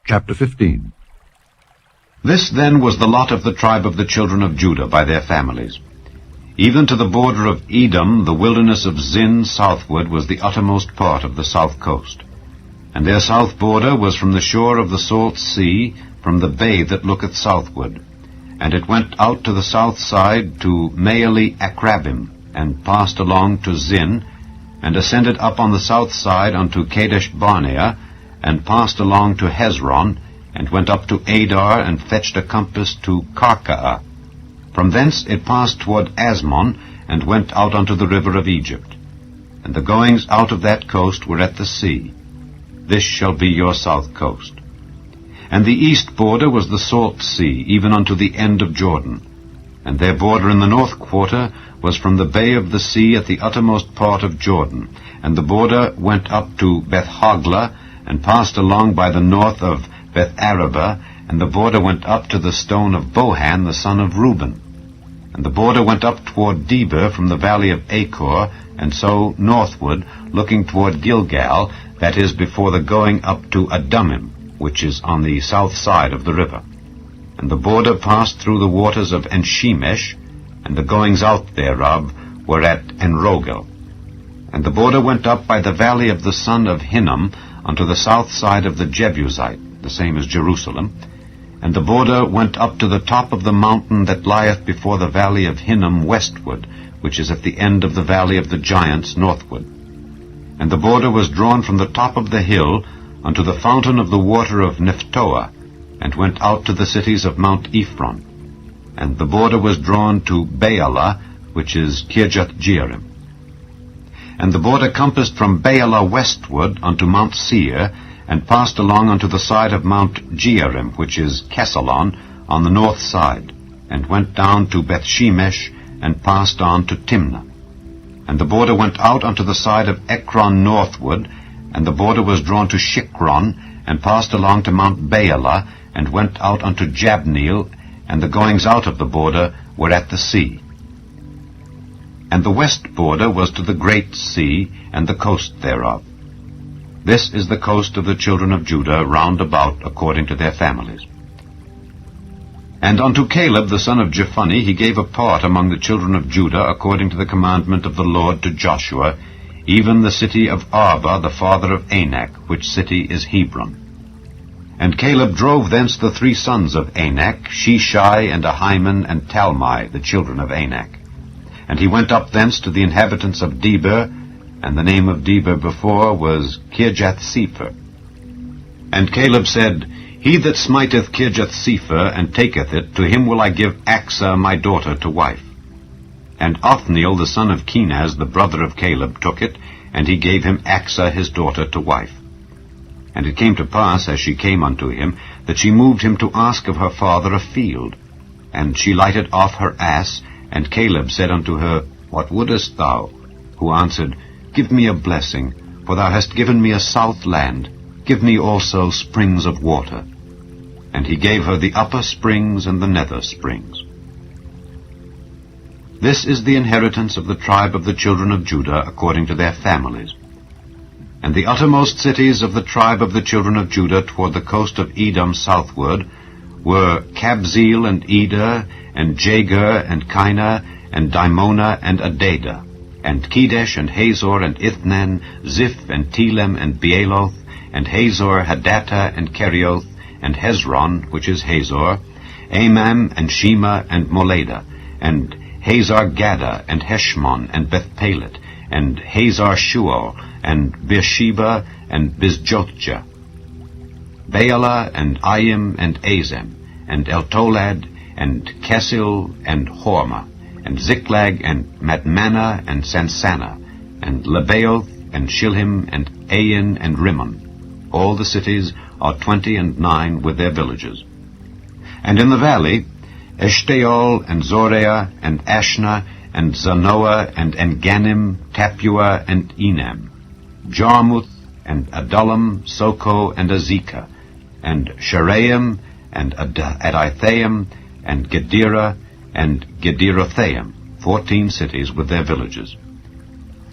Chapter 15. This then was the lot of the tribe of the children of Judah by their families. Even to the border of Edom, the wilderness of Zin southward was the uttermost part of the south coast. And their south border was from the shore of the salt sea, from the bay that looketh southward. And it went out to the south side to Maale Akrabim, and passed along to Zin, and ascended up on the south side unto Kadesh Barnea, and passed along to Hezron, and went up to Adar, and fetched a compass to Karkaa. From thence it passed toward Asmon, and went out unto the river of Egypt. And the goings out of that coast were at the sea. This shall be your south coast. And the east border was the salt sea, even unto the end of Jordan. And their border in the north quarter was from the bay of the sea at the uttermost part of Jordan. And the border went up to Beth-hoglah, and passed along by the north of Beth-arabah, and the border went up to the stone of Bohan, the son of Reuben. And the border went up toward Debir from the valley of Achor, and so northward, looking toward Gilgal, that is, before the going up to Adumim, which is on the south side of the river. And the border passed through the waters of Enshemesh, and the goings out thereof were at Enrogel. And the border went up by the valley of the son of Hinnom, unto the south side of the Jebusite, the same as Jerusalem. And the border went up to the top of the mountain that lieth before the valley of Hinnom westward, which is at the end of the valley of the giants northward. And the border was drawn from the top of the hill unto the fountain of the water of Nephtoah, and went out to the cities of Mount Ephron. And the border was drawn to Baalah, which is Kirjath-jearim. And the border compassed from Baalah westward unto Mount Seir, and passed along unto the side of Mount Jearim, which is Kesalon, on the north side, and went down to Bethshemesh, and passed on to Timnah. And the border went out unto the side of Ekron northward, and the border was drawn to Shikron, and passed along to Mount Baalah, and went out unto Jabneel, and the goings out of the border were at the sea. And the west border was to the great sea, and the coast thereof. This is the coast of the children of Judah round about according to their families. And unto Caleb the son of Jephunneh he gave a part among the children of Judah according to the commandment of the Lord to Joshua, even the city of Arba the father of Anak, which city is Hebron. And Caleb drove thence the 3 sons of Anak, Sheshai, and Ahiman, and Talmai, the children of Anak. And he went up thence to the inhabitants of Debir, and the name of Debir before was Kirjath-sepher. And Caleb said, He that smiteth Kirjath-sepher, and taketh it, to him will I give Achsah my daughter to wife. And Othniel the son of Kenaz, the brother of Caleb, took it, and he gave him Achsah his daughter to wife. And it came to pass, as she came unto him, that she moved him to ask of her father a field. And she lighted off her ass, and Caleb said unto her, What wouldest thou? Who answered, Give me a blessing, for thou hast given me a south land. Give me also springs of water. And he gave her the upper springs and the nether springs. This is the inheritance of the tribe of the children of Judah according to their families. And the uttermost cities of the tribe of the children of Judah toward the coast of Edom southward were Kabzeel and Eder, and Jagur, and Kinah, and Dimonah, and Adadah, and Kedesh, and Hazor, and Ithnan, Ziph, and Telem, and Bealoth, and Hazor, Hadattah, and Kerioth, and Hezron, which is Hazor, Amam, and Shema, and Moladah, and Hazar-Gaddah, and Heshmon, and Bethpelet, and Hazar-Shual, and Beersheba, and Bizjothjah, Baalah, and Ayim, and Azem, and Eltolad, and Kesil, and Hormah, and Ziklag, and Madmanah, and Sansannah, and Lebaoth, and Shilhim, and Ain, and Rimmon. All the cities are 29 with their villages. And in the valley, Eshtaol, and Zoreah, and Ashna, and Zanoah, and Enganim, Tapua, and Enam, Jarmuth, and Adullam, Soko, and Azekah, and Sharaim, and Adithaim, and Gedera, and Gederothaim, 14 cities with their villages.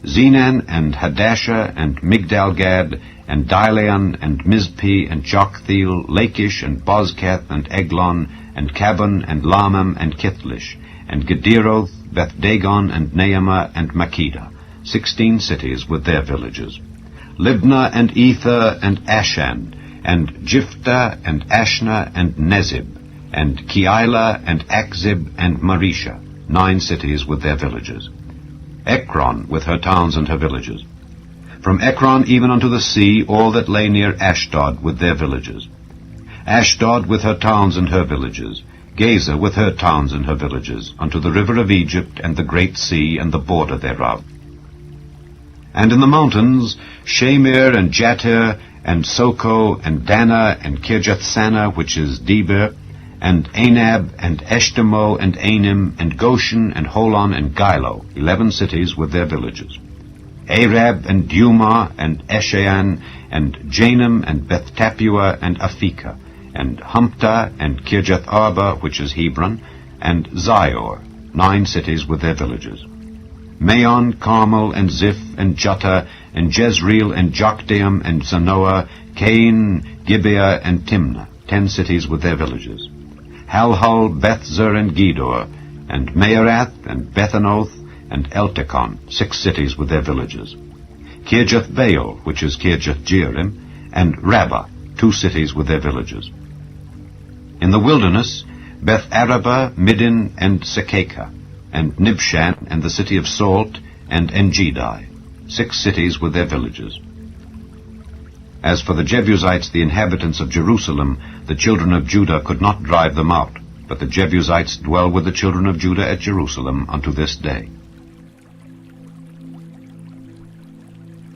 Zenan, and Hadashah, and Migdalgad, and Dilean, and Mizpeh, and Joktheel, Lachish, and Bozkath, and Eglon, and Cabon, and Lamam, and Kithlish, and Gederoth, Beth-dagon, and Naamah, and Makkedah, 16 cities with their villages. Libnah, and Ether, and Ashan, and Jiphthah, and Ashna, and Nezib, and Keilah, and Akzib, and Marisha, 9 cities with their villages. Ekron, with her towns and her villages. From Ekron even unto the sea, all that lay near Ashdod, with their villages. Ashdod, with her towns and her villages. Gaza, with her towns and her villages, unto the river of Egypt, and the great sea, and the border thereof. And in the mountains, Shamir, and Jatir, and Soko, and Dana, and Kirjath-Sana, which is Debir, and Anab, and Eshtemoh, and Anim, and Goshen, and Holon, and Gilo, 11 cities with their villages. Arab, and Dumah, and Eshan, and Janam, and Beth-Tappuah, and Aphekah, and Humptah, and Kirjath-Arba, which is Hebron, and Zior, 9 cities with their villages. Maon, Carmel, and Ziph, and Juttah, and Jezreel, and Jokdeam, and Zanoah, Cain, Gibeah, and Timnah, 10 cities with their villages. Halhul, Bethzer, and Gedor, and Maarath, and Bethanoth, and Eltekon, 6 cities with their villages. Kirjath-Baal, which is Kirjath-Jearim, and Rabbah, 2 cities with their villages. In the wilderness, Beth-Arabah, Middin, and Sekekah, and Nibshan, and the city of Salt, and Engedi, 6 cities with their villages. As for the Jebusites, the inhabitants of Jerusalem, the children of Judah could not drive them out, but the Jebusites dwell with the children of Judah at Jerusalem unto this day.